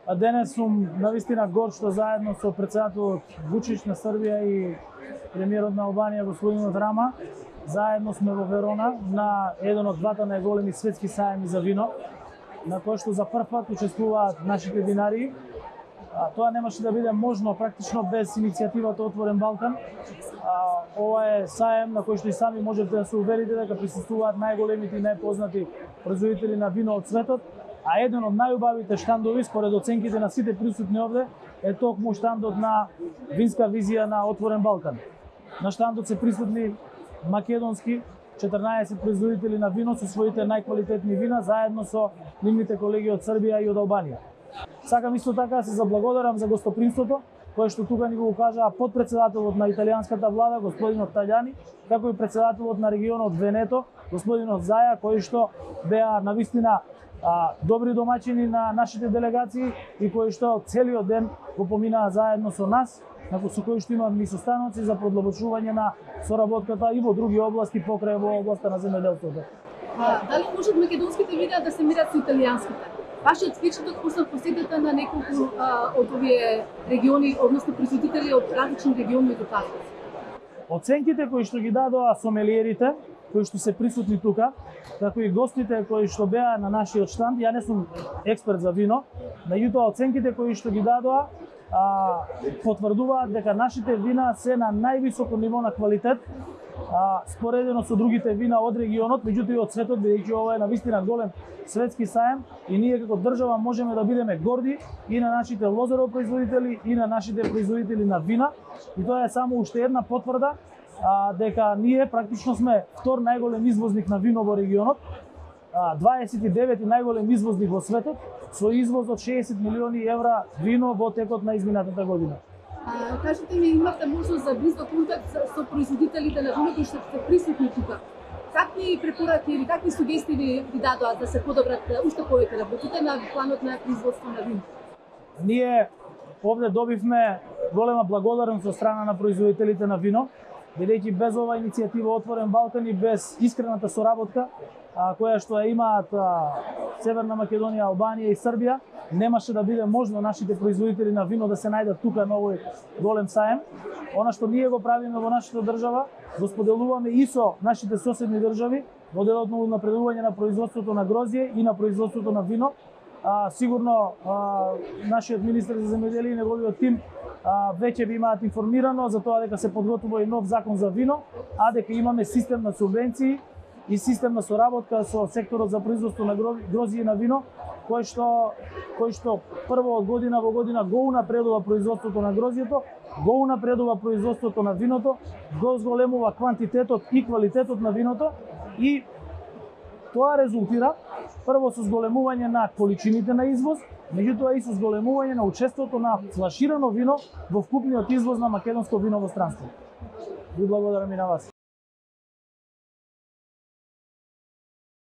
А денес сум навистина горд што заедно со претседателот Вучич на Србија и премиерот на Албанија господинот Рама, заедно сме во Верона на еден од двата најголеми светски сајми за вино, на кој што за прв пат учествуваат нашите винари. Тоа немаше да биде можно практично без иницијативата Отворен Балкан. Ова е саем на кој што и сами можете да се уверите дека присуствуваат најголемите и најпознати производители на вино од светот, а еден од најубавите штандови според оценките на сите присутни овде е токму штандот на винска визија на Отворен Балкан. На штандот се присутни македонски 14 производители на вино со своите најквалитетни вина заедно со нивните колеги од Србија и од Албанија. Сакам исто така да се заблагодарам за гостопримството кое што тука ни го кажа подпредседателот на италијанската влада господинот Тајани, како и председателот на регионот Венето господинот Заја, кои што беа навистина добри домаќини на нашите делегации и кои што целиот ден го поминаа заедно со нас, со кои што имаме и состаноци за продлабочување на соработката и во други области покрај во областа на земјоделството. Дали можат македонските вина да се мерат со италијанските? Вашиот впечаток после посетата на неколку од овие региони, односно производители од различни региони и докажат? Оценките кои што ги дадоа сомелиерите, кои што се присутни тука, како и гостите кои што беа на нашиот штанд, ја не сум експерт за вино, меѓутоа оценките кои што ги дадоа потврдуваат дека нашите вина се на највисоко ниво на квалитет, споредено со другите вина од регионот, меѓутоа и од светот, бидејќи ова е навистина голем светски саем и ние како држава можеме да бидеме горди и на нашите лозаропроизводители и на нашите производители на вина. И тоа е само уште една потврда дека ние практично сме втор најголем извозник на вино во регионот, 29 најголем извозник во светот, со извоз од 60 милиони евра вино во текот на изминатата година. Кажете ми, имавте можност за близок контакт со производителите на вино кои што се присутни тука. Какви препораки или какви сугестии ви дадоа да се подобрат уште повеќе работите на планот на производство на вино? Ние овде добивме голема благодарност од страна на производителите на вино, бидејќи без ова иницијатива Отворен Балкан и без искрената соработка која што ја имаат Северна Македонија, Албанија и Србија, немаше да биде можно нашите производители на вино да се најдат тука на овој голем саем. Она што ние го правиме во нашата држава, го споделуваме и со нашите соседни држави во делот на напредување на производството на грозје и на производството на вино. Сигурно нашиот министер за земјоделие и неговиот тим веќе ви имаат информирано за тоа дека се подготвува и нов закон за вино, а дека имаме систем на субвенции и систем на соработка со секторот за производство на грозје и на вино, кој што прво од година во година го унапредува производството на грозјето, го унапредува производството на виното, го зголемува квантитетот и квалитетот на виното и тоа резултира прво со зголемување на количините на извоз, меѓутоа и со зголемување на учеството на флаширано вино во вкупниот извоз на македонско вино во странство. Ви благодарам и на вас.